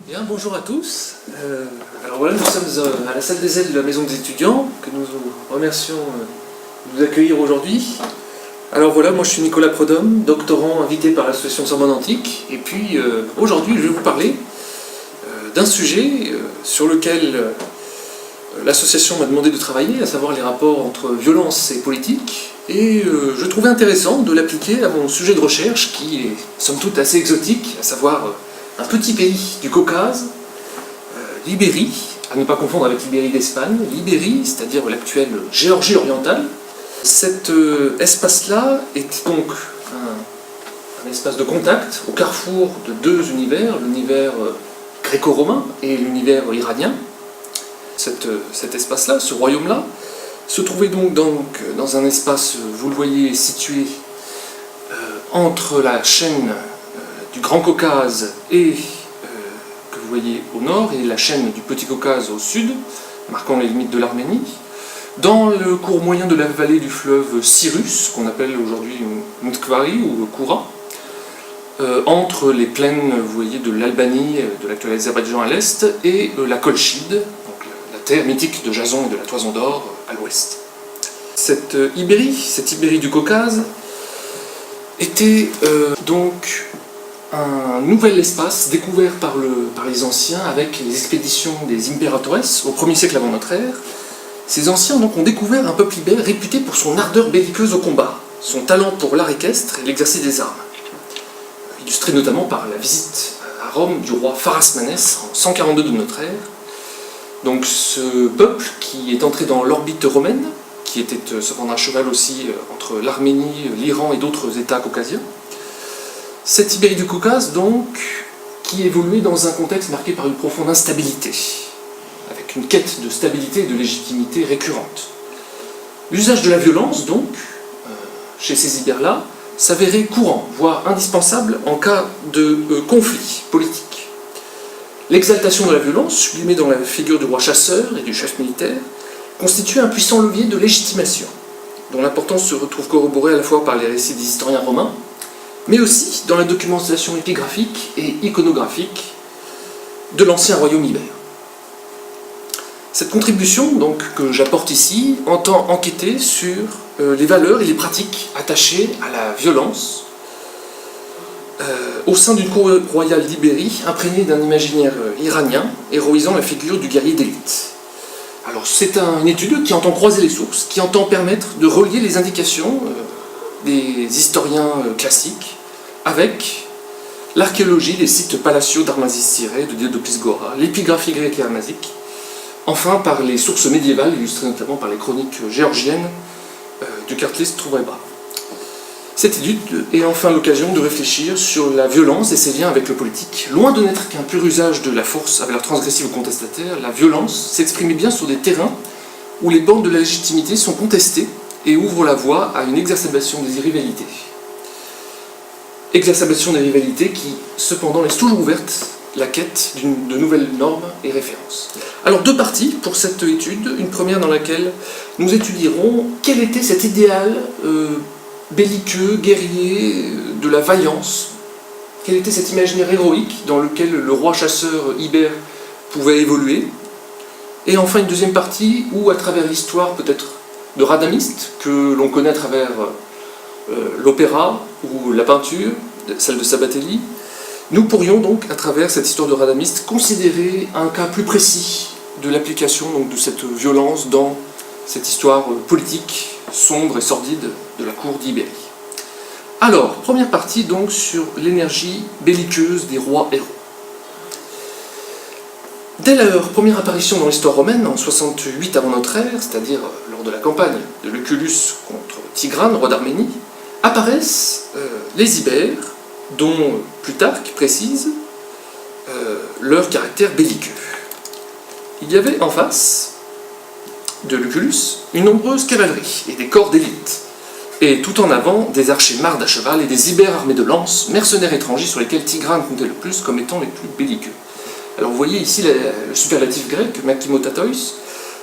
Bien, bonjour à tous. Alors voilà, nous sommes à la salle des ailes de la maison des étudiants, que nous remercions de nous accueillir aujourd'hui. Alors voilà, moi je suis Nicolas Prodhomme, doctorant invité par l'association Sorbonne Antique, et puis aujourd'hui je vais vous parler d'un sujet sur lequel l'association m'a demandé de travailler, à savoir les rapports entre violence et politique, et je trouvais intéressant de l'appliquer à mon sujet de recherche qui est somme toute assez exotique, à savoir un petit pays du Caucase, l'Ibérie, à ne pas confondre avec l'Ibérie d'Espagne, l'Ibérie, c'est-à-dire l'actuelle Géorgie orientale. Cet espace-là est donc un espace de contact au carrefour de deux univers, l'univers gréco-romain et l'univers iranien. Cet espace-là, ce royaume-là, se trouvait donc dans un espace, vous le voyez, situé entre la chaîne du Grand Caucase et que vous voyez au nord, et la chaîne du Petit Caucase au sud, marquant les limites de l'Arménie, dans le cours moyen de la vallée du fleuve Cyrus, qu'on appelle aujourd'hui Mtkvari ou Koura, entre les plaines, vous voyez, de l'Albanie, de l'actuel Azerbaïdjan à l'est, et la Colchide, donc la terre mythique de Jason et de la Toison d'Or à l'ouest. Cette Ibérie du Caucase était donc un nouvel espace découvert par les anciens avec les expéditions des impératores au 1er siècle avant notre ère. Ces anciens donc ont découvert un peuple ibère réputé pour son ardeur belliqueuse au combat, son talent pour l'art équestre et l'exercice des armes, illustré notamment par la visite à Rome du roi Pharasmanès en 142 de notre ère. Donc ce peuple qui est entré dans l'orbite romaine, qui était cependant à cheval aussi entre l'Arménie, l'Iran et d'autres États caucasiens. Cette Ibérie du Caucase, donc, qui évoluait dans un contexte marqué par une profonde instabilité, avec une quête de stabilité et de légitimité récurrente. L'usage de la violence, donc, chez ces Ibères-là, s'avérait courant, voire indispensable en cas de conflit politique. L'exaltation de la violence, sublimée dans la figure du roi chasseur et du chef militaire, constituait un puissant levier de légitimation, dont l'importance se retrouve corroborée à la fois par les récits des historiens romains, mais aussi dans la documentation épigraphique et iconographique de l'ancien royaume ibère. Cette contribution donc, que j'apporte ici entend enquêter sur les valeurs et les pratiques attachées à la violence au sein d'une cour royale d'Ibérie imprégnée d'un imaginaire iranien héroïsant la figure du guerrier d'élite. Alors c'est une étude qui entend croiser les sources, qui entend permettre de relier les indications des historiens classiques avec l'archéologie des sites palatiaux d'Armazis-Siré, de Diodoclis-Gora, l'épigraphie grecque et armazique, enfin par les sources médiévales, illustrées notamment par les chroniques géorgiennes du cartliste Trouvebra. Cette étude est enfin l'occasion de réfléchir sur la violence et ses liens avec le politique. Loin de n'être qu'un pur usage de la force à valeur transgressive ou contestataire, la violence s'exprime bien sur des terrains où les bornes de la légitimité sont contestées et ouvre la voie à une exacerbation des rivalités. Exacerbation des rivalités qui, cependant, laisse toujours ouverte la quête de nouvelles normes et références. Alors, deux parties pour cette étude. Une première dans laquelle nous étudierons quel était cet idéal belliqueux, guerrier, de la vaillance. Quel était cet imaginaire héroïque dans lequel le roi chasseur ibère pouvait évoluer. Et enfin, une deuxième partie où, à travers l'histoire peut-être de Radamiste, que l'on connaît à travers l'opéra ou la peinture, celle de Sabatelli, nous pourrions donc, à travers cette histoire de Radamiste, considérer un cas plus précis de l'application de cette violence dans cette histoire politique sombre et sordide de la cour d'Ibérie. Alors, première partie donc sur l'énergie belliqueuse des rois héros. Dès leur première apparition dans l'histoire romaine, en 68 avant notre ère, c'est-à-dire lors de la campagne de Lucullus contre Tigrane, roi d'Arménie, apparaissent les Ibères, dont Plutarque précise leur caractère belliqueux. Il y avait en face de Lucullus une nombreuse cavalerie et des corps d'élite, et tout en avant des archers mardes à cheval et des Ibères armés de lances, mercenaires étrangers sur lesquels Tigrane comptait le plus comme étant les plus belliqueux. Alors vous voyez ici le superlatif grec, makimotatos,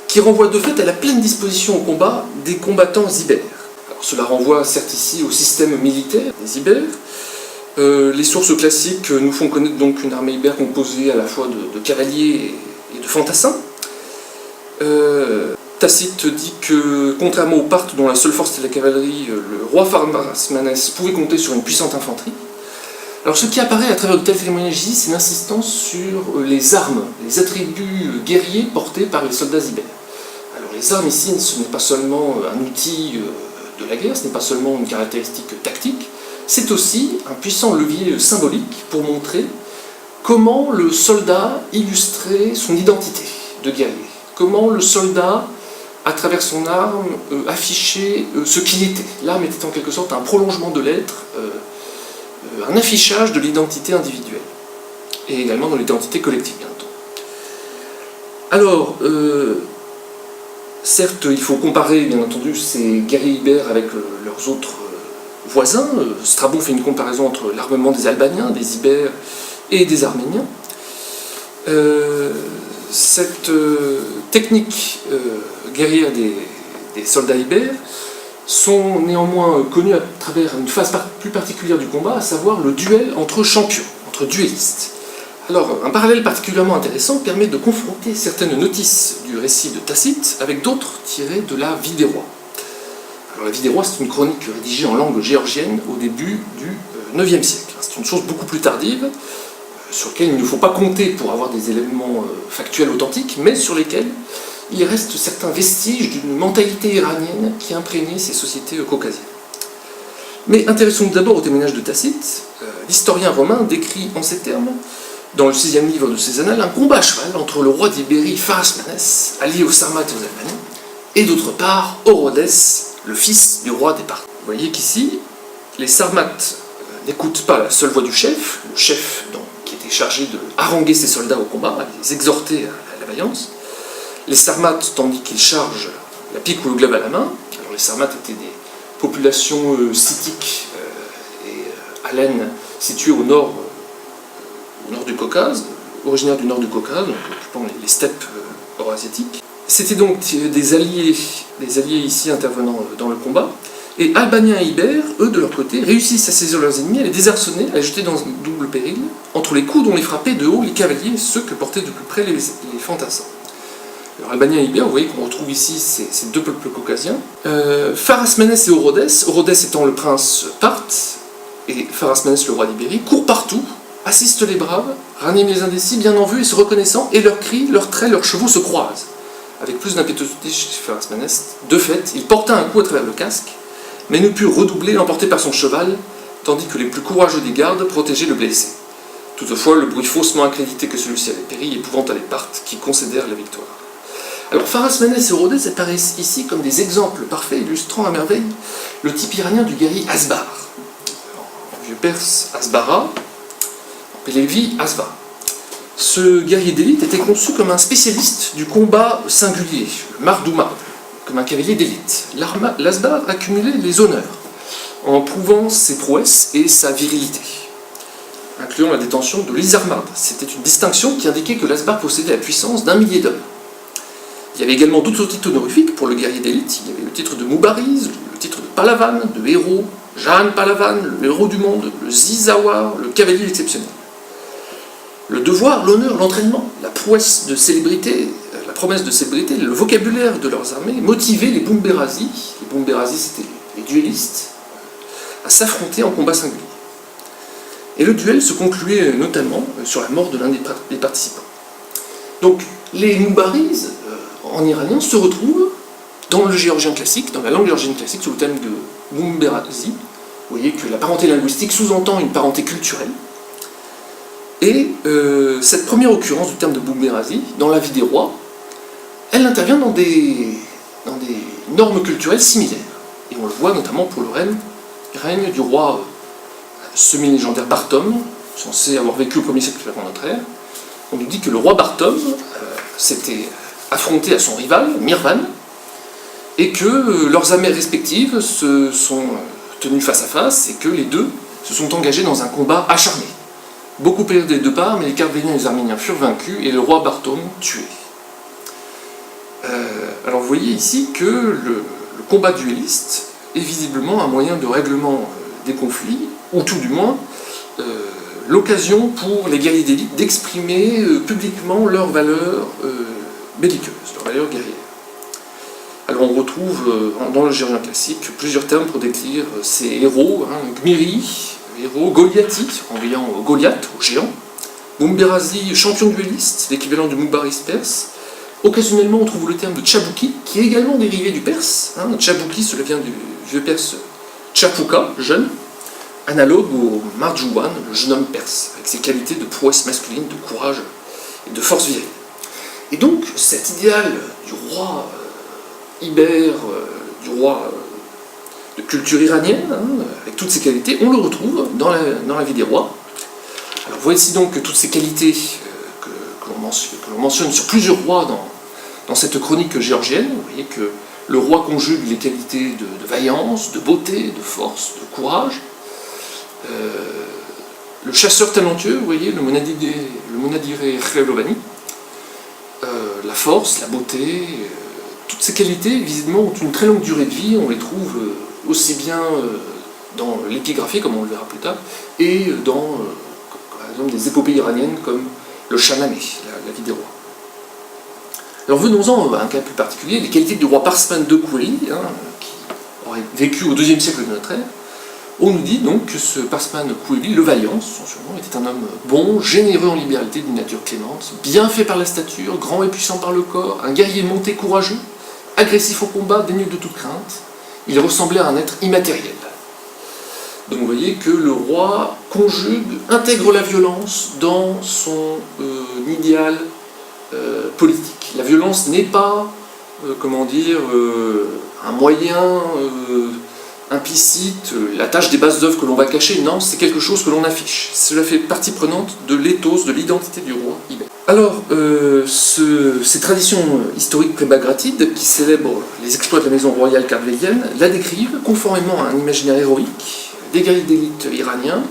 qui renvoie de fait à la pleine disposition au combat des combattants ibères. Alors cela renvoie certes ici au système militaire des Ibères, Les sources classiques nous font connaître donc une armée ibère composée à la fois de cavaliers et de fantassins. Tacite dit que, contrairement aux Parthes dont la seule force était la cavalerie, le roi Pharasmanès pouvait compter sur une puissante infanterie. Alors ce qui apparaît à travers de tels témoignages ici, c'est l'insistance sur les armes, les attributs guerriers portés par les soldats ibères. Alors les armes ici, ce n'est pas seulement un outil de la guerre, ce n'est pas seulement une caractéristique tactique, c'est aussi un puissant levier symbolique pour montrer comment le soldat illustrait son identité de guerrier, comment le soldat, à travers son arme, affichait ce qu'il était. L'arme était en quelque sorte un prolongement de l'être, un affichage de l'identité individuelle, et également de l'identité collective, bien entendu. Alors, certes, il faut comparer, bien entendu, ces guerriers ibères avec leurs autres voisins. Strabon fait une comparaison entre l'armement des Albaniens, des Ibères et des Arméniens. Cette technique guerrière des soldats ibères sont néanmoins connus à travers une phase plus particulière du combat, à savoir le duel entre champions, entre duellistes. Alors, un parallèle particulièrement intéressant permet de confronter certaines notices du récit de Tacite avec d'autres tirées de la Vie des rois. Alors, la Vie des rois, c'est une chronique rédigée en langue géorgienne au début du IXe siècle. C'est une source beaucoup plus tardive, sur laquelle il ne faut pas compter pour avoir des éléments factuels authentiques, mais sur lesquels il reste certains vestiges d'une mentalité iranienne qui imprégnait ces sociétés caucasiennes. Mais intéressons-nous d'abord au témoignage de Tacite. L'historien romain décrit en ces termes, dans le 6e livre de ses annales, un combat à cheval entre le roi d'Ibérie Pharasmanès, allié aux Sarmates et aux Albaniens, et d'autre part Orodes, le fils du roi des Parthes. Vous voyez qu'ici, les Sarmates n'écoutent pas la seule voix du chef, le chef qui était chargé de haranguer ses soldats au combat, à les exhorter à la vaillance. Les Sarmates, tandis qu'ils chargent la pique ou le glaive à la main, alors les Sarmates étaient des populations scythiques et hellènes situées au nord du Caucase, originaires du nord du Caucase, donc occupant les steppes eurasiatiques. C'était donc des alliés ici intervenant dans le combat, et Albaniens et Ibères, eux de leur côté, réussissent à saisir leurs ennemis, à les désarçonner, à les jeter dans un double péril, entre les coups dont les frappaient de haut les cavaliers et ceux que portaient de plus près les fantassins. Alors, Albaniens et Ibères, vous voyez qu'on retrouve ici ces deux peuples caucasiens. Pharasmanès et Orodes étant le prince parthe, et Pharasmanès le roi d'Ibérie, courent partout, assistent les braves, raniment les indécis, bien en vue et se reconnaissant, et leurs cris, leurs traits, leurs chevaux se croisent. Avec plus d'impétuosité chez Pharasmanès, de fait, il porta un coup à travers le casque, mais ne put redoubler, emporté par son cheval, tandis que les plus courageux des gardes protégeaient le blessé. Toutefois, le bruit faussement accrédité que celui-ci avait péri épouvanta les Parthes qui concédèrent la victoire. Alors, Pharasmanès et Orodes apparaissent ici comme des exemples parfaits illustrant à merveille le type iranien du guerrier Asbar. En vieux perse, Asbara, en pélévi, Asva. Ce guerrier d'élite était conçu comme un spécialiste du combat singulier, le Mardouma, comme un cavalier d'élite. L'Asbar accumulait les honneurs, en prouvant ses prouesses et sa virilité, incluant la détention de l'Isarmad. C'était une distinction qui indiquait que l'Asbar possédait la puissance d'1 millier d'hommes. Il y avait également d'autres titres honorifiques pour le guerrier d'élite. Il y avait le titre de Moubariz, le titre de Palavan, de héros, Jahan Palavan, le héros du monde, le Zizawar, le cavalier exceptionnel. Le devoir, l'honneur, l'entraînement, la prouesse de célébrité, la promesse de célébrité, le vocabulaire de leurs armées motivaient les Bumberazis, c'était les duellistes, à s'affronter en combat singulier. Et le duel se concluait notamment sur la mort de l'un des participants. Donc les Moubariz, en iranien, se retrouvent dans le géorgien classique, dans la langue géorgienne classique, sous le thème de Bumberazi. Vous voyez que la parenté linguistique sous-entend une parenté culturelle. Et cette première occurrence du terme de Bumberazi, dans la Vie des rois, elle intervient dans des normes culturelles similaires. Et on le voit notamment pour le règne du roi semi-légendaire Barthom, censé avoir vécu au 1er siècle avant notre ère. On nous dit que le roi Barthom s'était affronté à son rival, Mirvan, et que leurs armées respectives se sont tenues face à face, et que les deux se sont engagés dans un combat acharné. Beaucoup périrent des deux parts, mais les Cardéliens et les Arméniens furent vaincus, et le roi Barthom tué. Alors vous voyez ici que le combat duelliste est visiblement un moyen de règlement des conflits, ou tout du moins l'occasion pour les guerriers d'élite d'exprimer publiquement leurs valeurs belliqueuses, leurs valeurs guerrières. Alors on retrouve dans le géorgien classique plusieurs termes pour décrire ces héros, Gmiri, héros Goliathi, renvoyant Goliath, au géant, Mumberazi, champion duelliste, l'équivalent du Mubaris perse. Occasionnellement on trouve le terme de Tchabouki, qui est également dérivé du perse. Tchabouki, cela vient du vieux perse Tchapuka, jeune, analogue au Marjouan, le jeune homme perse, avec ses qualités de prouesse masculine, de courage et de force virile. Et donc cet idéal du roi ibère, du roi de culture iranienne, avec toutes ses qualités, on le retrouve dans la vie des rois. Alors voici donc toutes ces qualités que l'on mentionne sur plusieurs rois dans cette chronique géorgienne. Vous voyez que le roi conjugue les qualités de vaillance, de beauté, de force, de courage. Le chasseur talentueux, vous voyez, le Monadire Khailovani, la force, la beauté, toutes ces qualités, visiblement, ont une très longue durée de vie. On les trouve aussi bien dans l'épigraphie, comme on le verra plus tard, et dans, par exemple, des épopées iraniennes comme le Shahnameh, la vie des rois. Alors venons-en à un cas plus particulier, les qualités du roi Parsman de Kouéli, qui aurait vécu au IIe siècle de notre ère. On nous dit donc que ce Parsman Kouéli, le vaillant, son surnom, était un homme bon, généreux en libéralité, d'une nature clémente, bien fait par la stature, grand et puissant par le corps, un guerrier monté courageux, agressif au combat, dénué de toute crainte. Il ressemblait à un être immatériel. Donc vous voyez que le roi intègre la violence dans son idéal politique. La violence n'est pas, un moyen implicite, la tâche des bases d'œuvre que l'on va cacher, non, c'est quelque chose que l'on affiche. Cela fait partie prenante de l'éthos, de l'identité du roi ibère. Alors, ces traditions historiques pré-bagratides, qui célèbrent les exploits de la maison royale carvélienne, la décrivent conformément à un imaginaire héroïque des guerriers d'élite iraniens,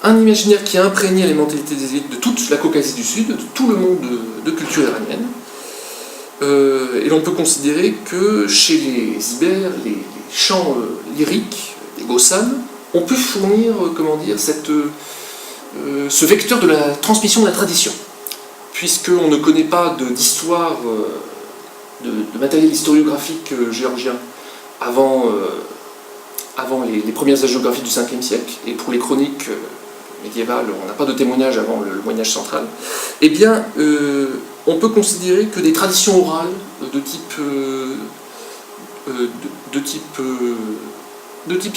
un imaginaire qui a imprégné les mentalités des élites de toute la Caucasie du Sud, de tout le monde de culture iranienne. Et l'on peut considérer que chez les Ibères, les chants lyriques, les gossanes, ont pu fournir, ce vecteur de la transmission de la tradition, puisqu'on ne connaît pas d'histoire, de matériel historiographique géorgien avant les premières hagiographies du 5e siècle, et pour les chroniques médiévales, on n'a pas de témoignage avant le Moyen-Âge central, eh bien, on peut considérer que des traditions orales de type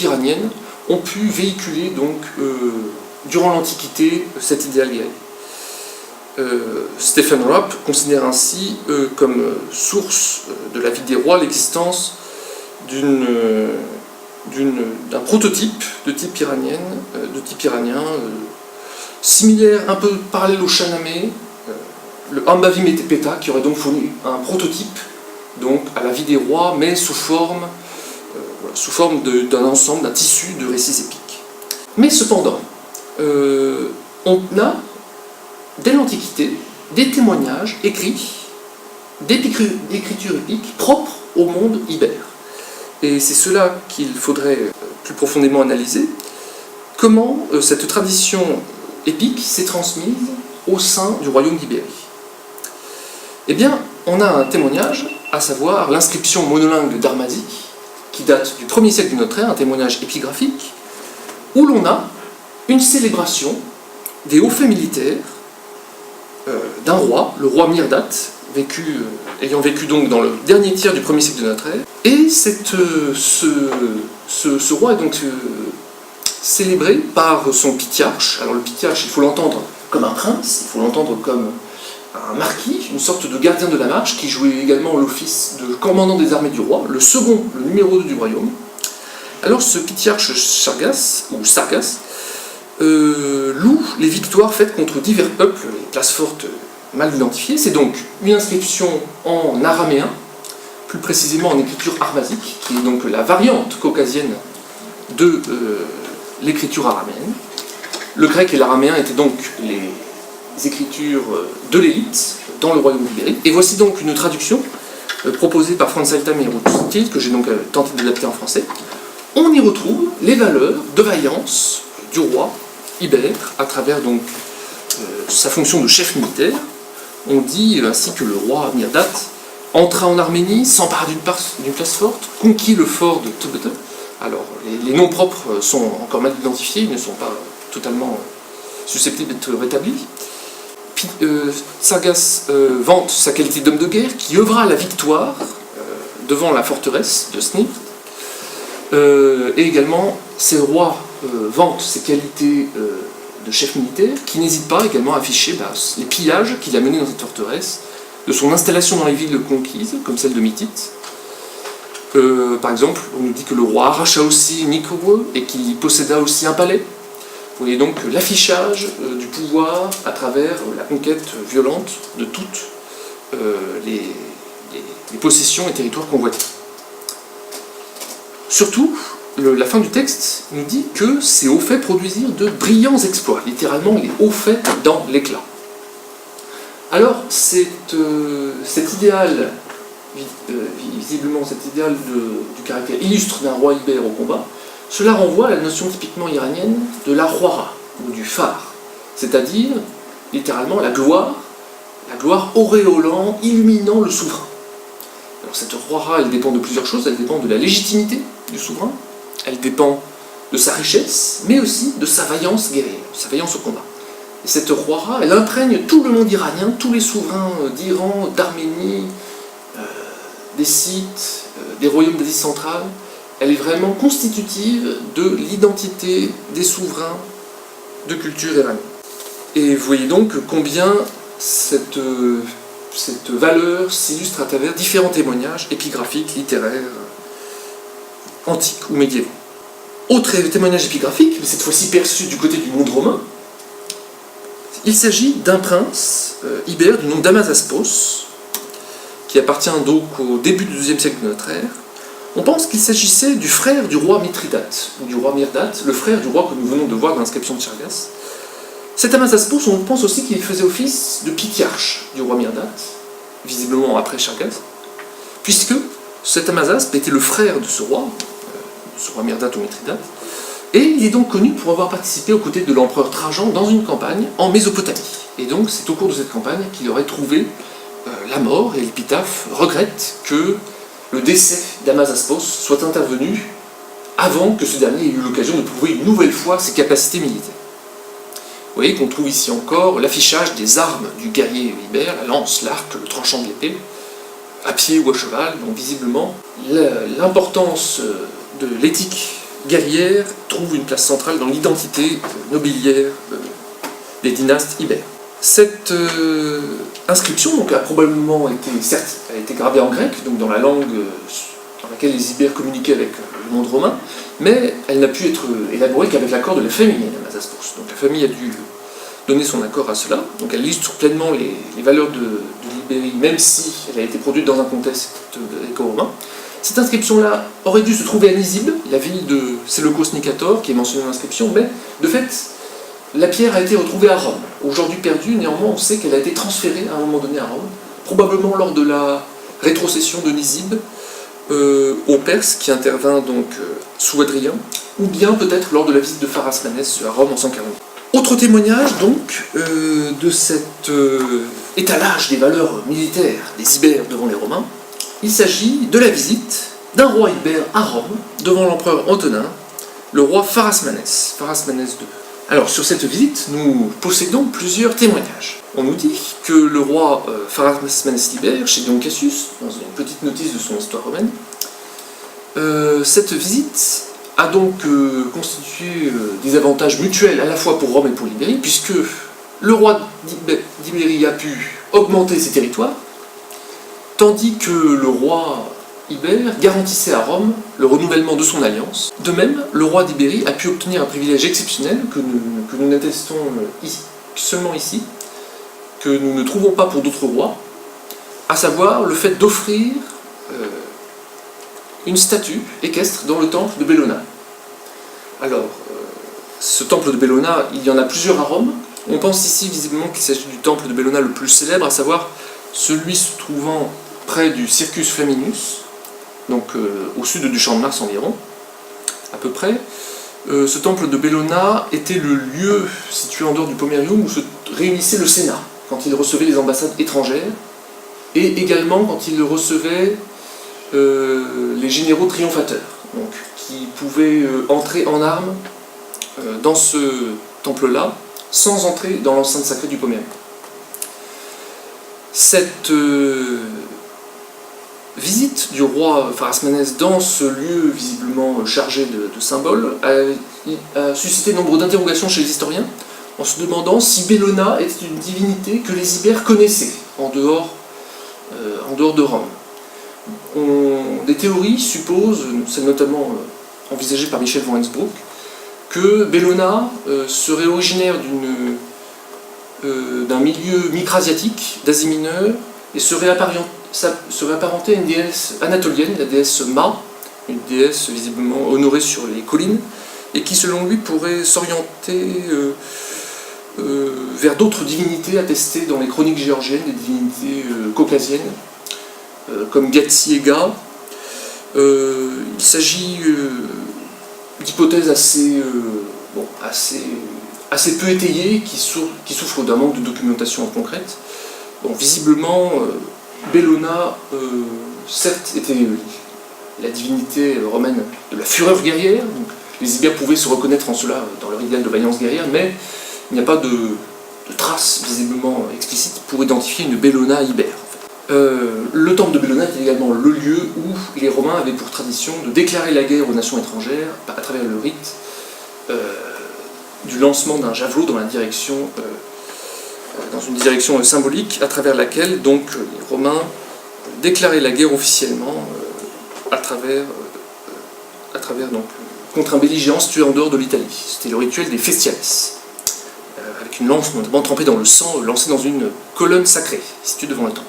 iranienne ont pu véhiculer donc durant l'Antiquité cet idéal guerrier. Stephen Rapp considère ainsi comme source de la vie des rois l'existence d'un prototype de type iranien, similaire, un peu parallèle au Shahnameh, le Ambavi Metepeta, qui aurait donc fourni un prototype donc, à la vie des rois, mais sous forme d'un ensemble, d'un tissu de récits épiques. Mais cependant, on a, dès l'Antiquité, des témoignages écrits d'écriture épique propres au monde ibère. Et c'est cela qu'il faudrait plus profondément analyser. Comment cette tradition épique s'est transmise au sein du royaume d'Ibérie. Eh bien, on a un témoignage, à savoir l'inscription monolingue d'Armazi, qui date du 1er siècle de notre ère, un témoignage épigraphique, où l'on a une célébration des hauts faits militaires d'un roi, le roi Mirdat, ayant vécu donc dans le dernier tiers du 1er siècle de notre ère. Et ce roi est donc célébré par son pitiarche. Alors le pitiarche, il faut l'entendre comme un prince, il faut l'entendre comme un marquis, une sorte de gardien de la marche, qui jouait également l'office de commandant des armées du roi, le second, le numéro 2 du royaume. Alors ce pitiarche Sargas, loue les victoires faites contre divers peuples, les places fortes mal identifiées. C'est donc une inscription en araméen, plus précisément en écriture armazique, qui est donc la variante caucasienne de l'écriture araméenne. Le grec et l'araméen étaient donc les écritures de l'élite dans le royaume d'Ibérie. Et voici donc une traduction proposée par Franz Altam et Ruth, que j'ai donc tenté d'adapter en français. On y retrouve les valeurs de vaillance du roi ibère, à travers donc sa fonction de chef militaire. On dit ainsi que le roi Mirdate entra en Arménie, s'empara d'une place forte, conquit le fort de Tebete. Alors, les noms propres sont encore mal identifiés, ils ne sont pas totalement susceptibles d'être rétablis. Sargas vante sa qualité d'homme de guerre qui œuvra à la victoire devant la forteresse de Snip. Et également, ces rois vantent ses qualités de chef militaire qui n'hésite pas également à afficher les pillages qu'il a menés dans cette forteresse, de son installation dans les villes conquises, comme celle de Mithite. Par exemple, on nous dit que le roi arracha aussi Nikowe et qu'il y posséda aussi un palais. Vous voyez donc l'affichage du pouvoir à travers la conquête violente de toutes les possessions et territoires convoités. Surtout, la fin du texte nous dit que ces hauts faits produisirent de brillants exploits, littéralement les hauts faits dans l'éclat. Alors, cet idéal, visiblement cet idéal du caractère illustre d'un roi ibère au combat, cela renvoie à la notion typiquement iranienne de la roira, ou du phare, c'est-à-dire, littéralement, la gloire auréolant, illuminant le souverain. Alors cette roira, elle dépend de plusieurs choses, elle dépend de la légitimité du souverain, elle dépend de sa richesse, mais aussi de sa vaillance guerrière, sa vaillance au combat. Et cette roira, elle imprègne tout le monde iranien, tous les souverains d'Iran, d'Arménie, des Scythes, des royaumes d'Asie centrale. Elle est vraiment constitutive de l'identité des souverains de culture iranienne. Et vous voyez donc combien cette valeur s'illustre à travers différents témoignages épigraphiques, littéraires, antiques ou médiévaux. Autre témoignage épigraphique, mais cette fois-ci perçu du côté du monde romain, il s'agit d'un prince ibère du nom d'Amazaspos, qui appartient donc au début du IIe siècle de notre ère. On pense qu'il s'agissait du frère du roi Mithridate, ou du roi Mirdate, le frère du roi que nous venons de voir dans l'inscription de Chargas. Cet Amazaspos, on pense aussi qu'il faisait office de pitiarche du roi Mirdate, visiblement après Chargas, puisque cet Amazaspe était le frère de ce roi Mirdate ou Mithridate, et il est donc connu pour avoir participé aux côtés de l'empereur Trajan dans une campagne en Mésopotamie. Et donc c'est au cours de cette campagne qu'il aurait trouvé la mort, et l'épitaphe regrette que le décès d'Amazaspos soit intervenu avant que ce dernier ait eu l'occasion de prouver une nouvelle fois ses capacités militaires. Vous voyez qu'on trouve ici encore l'affichage des armes du guerrier ibère, la lance, l'arc, le tranchant de l'épée, à pied ou à cheval, donc visiblement l'importance de l'éthique guerrière trouve une place centrale dans l'identité nobiliaire des dynastes ibères. Cette inscription donc, a probablement été, certes, elle a été gravée en grec, donc dans la langue dans laquelle les Ibères communiquaient avec le monde romain, mais elle n'a pu être élaborée qu'avec l'accord de la famille d'Amazaspos. Donc la famille a dû donner son accord à cela, donc elle illustre pleinement les valeurs de l'Ibérie, même si elle a été produite dans un contexte gréco-romain. Cette inscription-là aurait dû se trouver à Nisibe, la ville de Séleucos Nicator, qui est mentionnée dans l'inscription, mais de fait, la pierre a été retrouvée à Rome. Aujourd'hui perdue, néanmoins, on sait qu'elle a été transférée à un moment donné à Rome, probablement lors de la rétrocession de Nisibe aux Perses, qui intervint donc sous Hadrien, ou bien peut-être lors de la visite de Pharasmanès à Rome en 140. Autre témoignage donc de cet étalage des valeurs militaires des Ibères devant les Romains, il s'agit de la visite d'un roi ibère à Rome devant l'empereur Antonin, le roi Pharasmanès II. Alors sur cette visite, nous possédons plusieurs témoignages. On nous dit que le roi Pharasmanès libère, chez Dion Cassius, dans une petite notice de son histoire romaine, cette visite a donc constitué des avantages mutuels à la fois pour Rome et pour l'Ibérie, puisque le roi d'Ibérie a pu augmenter ses territoires, tandis que le roi ibère garantissait à Rome le renouvellement de son alliance. De même, le roi d'Ibérie a pu obtenir un privilège exceptionnel que nous n'attestons seulement ici, que nous ne trouvons pas pour d'autres rois, à savoir le fait d'offrir une statue équestre dans le temple de Bellona. Alors, ce temple de Bellona, il y en a plusieurs à Rome. On pense ici visiblement qu'il s'agit du temple de Bellona le plus célèbre, à savoir celui se trouvant près du Circus Flaminus, donc au sud du Champ de Mars environ, à peu près. ce temple de Bellona était le lieu situé en dehors du Pomerium où se réunissait le Sénat, quand il recevait les ambassades étrangères, et également quand il recevait les généraux triomphateurs, donc, qui pouvaient entrer en armes dans ce temple-là, sans entrer dans l'enceinte sacrée du Pomerium. Cette visite du roi Pharasmanès dans ce lieu visiblement chargé de symboles a suscité nombre d'interrogations chez les historiens, en se demandant si Bellona était une divinité que les Ibères connaissaient en dehors de Rome. Des théories supposent, celle notamment envisagée par Michel von Hensbruck, que Bellona serait originaire d'un milieu micrasiatique, d'Asie mineure, et serait apparentée à une déesse anatolienne, la déesse Ma, une déesse visiblement honorée sur les collines, et qui selon lui pourrait s'orienter vers d'autres divinités attestées dans les chroniques géorgiennes, des divinités caucasiennes, comme Gatsi et Ga. Il s'agit d'hypothèses assez peu étayées qui souffrent d'un manque de documentation concrète. Bon, visiblement, Bellona, certes, était la divinité romaine de la fureur guerrière, donc les Ibères pouvaient se reconnaître en cela dans leur idéal de vaillance guerrière, mais il n'y a pas de traces visiblement explicites pour identifier une Bellona ibère. Le temple de Bellona est également le lieu où les Romains avaient pour tradition de déclarer la guerre aux nations étrangères à travers le rite du lancement d'un javelot dans une direction symbolique, à travers laquelle donc les Romains déclaraient la guerre officiellement contre un belligérant situé en dehors de l'Italie. C'était le rituel des Festiales, avec une lance notamment trempée dans le sang, lancée dans une colonne sacrée située devant le temple.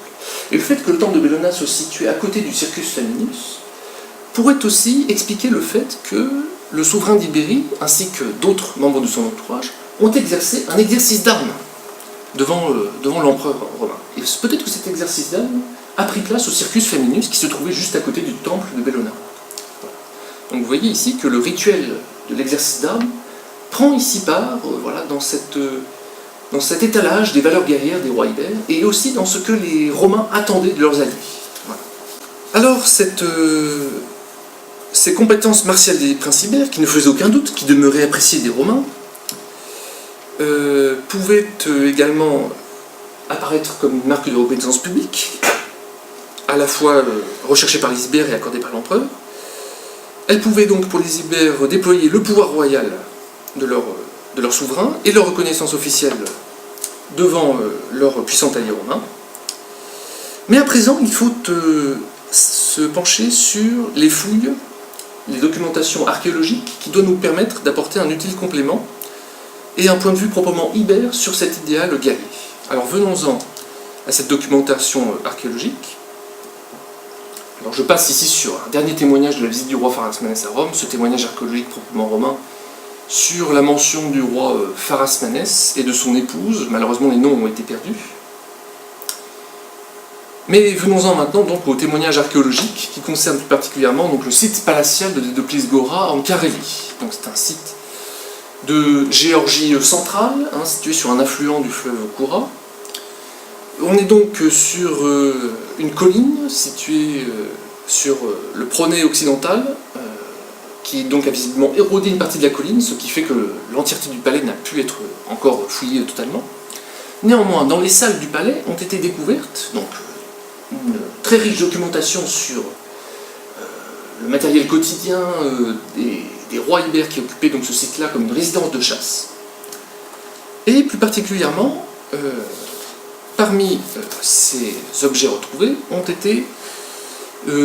Et le fait que le temple de Bellona soit situé à côté du Circus Flaminius pourrait aussi expliquer le fait que le souverain d'Ibérie, ainsi que d'autres membres de son entourage, ont exercé un exercice d'armes devant l'empereur romain. Et peut-être que cet exercice d'armes a pris place au Circus Flaminius, qui se trouvait juste à côté du temple de Bellona. Donc vous voyez ici que le rituel de l'exercice d'armes prend ici part dans cet étalage des valeurs guerrières des rois ibères, et aussi dans ce que les Romains attendaient de leurs alliés. Voilà. Alors, ces compétences martiales des princes ibères, qui ne faisaient aucun doute, qui demeuraient appréciées des Romains, pouvaient également apparaître comme une marque de reconnaissance publique, à la fois recherchée par les Ibères et accordée par l'empereur. Elles pouvaient donc, pour les Ibères, déployer le pouvoir royal de leur souverain et leur reconnaissance officielle devant leur puissant allié romain. Mais à présent, il faut se pencher sur les fouilles, les documentations archéologiques qui doivent nous permettre d'apporter un utile complément et un point de vue proprement ibère sur cet idéal guerrier. Alors venons-en à cette documentation archéologique. Alors je passe ici sur un dernier témoignage de la visite du roi Pharasmanès à Rome, ce témoignage archéologique proprement romain, sur la mention du roi Pharasmanès et de son épouse. Malheureusement, les noms ont été perdus. Mais venons-en maintenant donc au témoignage archéologique qui concerne plus particulièrement donc, le site palatial de Dédoclès Gora en Carélie. Donc c'est un site de Géorgie centrale, situé sur un affluent du fleuve Koura. On est donc sur une colline située sur le Proné occidental, qui donc a visiblement érodé une partie de la colline, ce qui fait que l'entièreté du palais n'a pu être encore fouillée totalement. Néanmoins, dans les salles du palais ont été découvertes donc, une très riche documentation sur le matériel quotidien des rois ibères qui occupaient donc ce site-là comme une résidence de chasse. Et plus particulièrement, parmi ces objets retrouvés ont été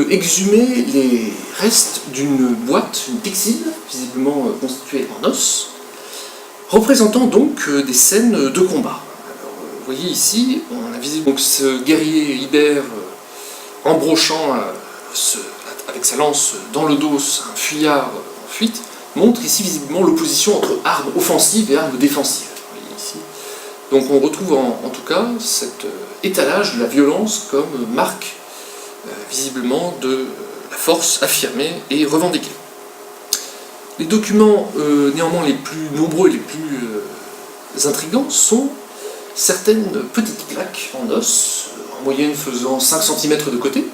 exhumer les restes d'une boîte, une pyxide, visiblement constituée en os, représentant donc des scènes de combat. Alors, vous voyez ici, on a visiblement donc, ce guerrier ibère embrochant avec sa lance dans le dos un fuyard en fuite, montre ici visiblement l'opposition entre armes offensives et armes défensives. Vous voyez ici. Donc on retrouve en tout cas cet étalage de la violence comme marque visiblement de la force affirmée et revendiquée. Les documents néanmoins les plus nombreux et les plus intrigants sont certaines petites plaques en os, en moyenne faisant 5 cm de côté,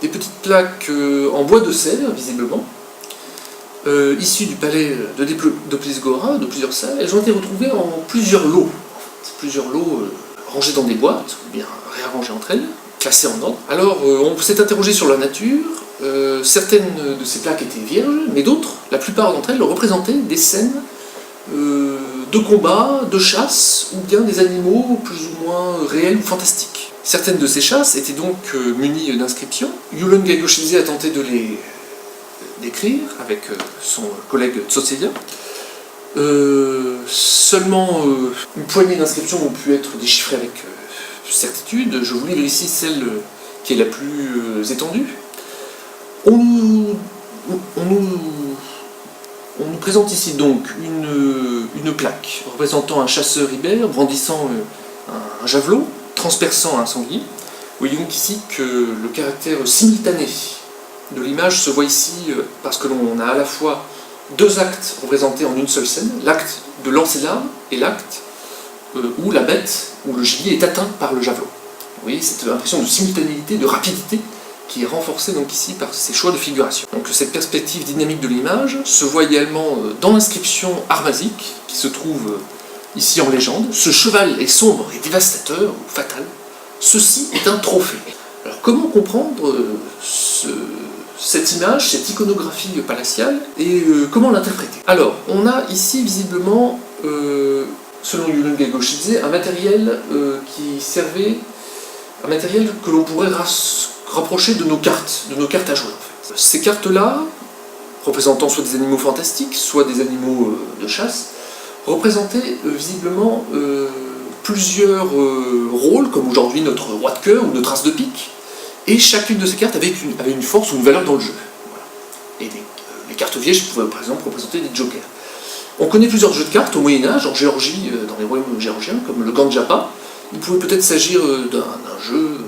des petites plaques en bois de serre, visiblement, issues du palais d'Oplisgora, de plusieurs salles. Elles ont été retrouvées en plusieurs lots, rangées dans des boîtes, ou bien réarrangées entre elles, classées en ordre. Alors, on s'est interrogé sur leur nature. Certaines de ces plaques étaient vierges, mais d'autres, la plupart d'entre elles, représentaient des scènes de combat, de chasse, ou bien des animaux plus ou moins réels ou fantastiques. Certaines de ces chasses étaient donc munies d'inscriptions. Yulon Gagoshize a tenté de les décrire avec son collègue Tsotselia. Seulement une poignée d'inscriptions ont pu être déchiffrées avec certitude. Je vous livre ici celle qui est la plus étendue. On nous présente ici donc une plaque représentant un chasseur ibère brandissant un javelot, transperçant un sanglier. Vous voyez donc ici que le caractère simultané de l'image se voit ici parce que l'on a à la fois deux actes représentés en une seule scène, l'acte de lancer l'arme et l'acte où la bête, où le gibier est atteint par le javelot. Vous voyez cette impression de simultanéité, de rapidité qui est renforcée donc ici par ces choix de figuration. Donc cette perspective dynamique de l'image se voit également dans l'inscription armasique qui se trouve ici en légende. Ce cheval est sombre et dévastateur, ou fatal. Ceci est un trophée. Alors comment comprendre cette image, cette iconographie palatiale, et comment l'interpréter? Alors, on a ici visiblement, selon Yulon Gagoshize, un matériel qui servait, un matériel que l'on pourrait rapprocher de nos cartes à jouer en fait. Ces cartes-là, représentant soit des animaux fantastiques, soit des animaux de chasse, représentaient visiblement plusieurs rôles, comme aujourd'hui notre roi de cœur ou notre as de pique, et chacune de ces cartes avait une force ou une valeur dans le jeu. Voilà. Et les cartes vierges pouvaient par exemple représenter des jokers. On connaît plusieurs jeux de cartes au Moyen-Âge, en Géorgie, dans les royaumes géorgiens, comme le Ganjapa. Il pouvait peut-être s'agir d'un jeu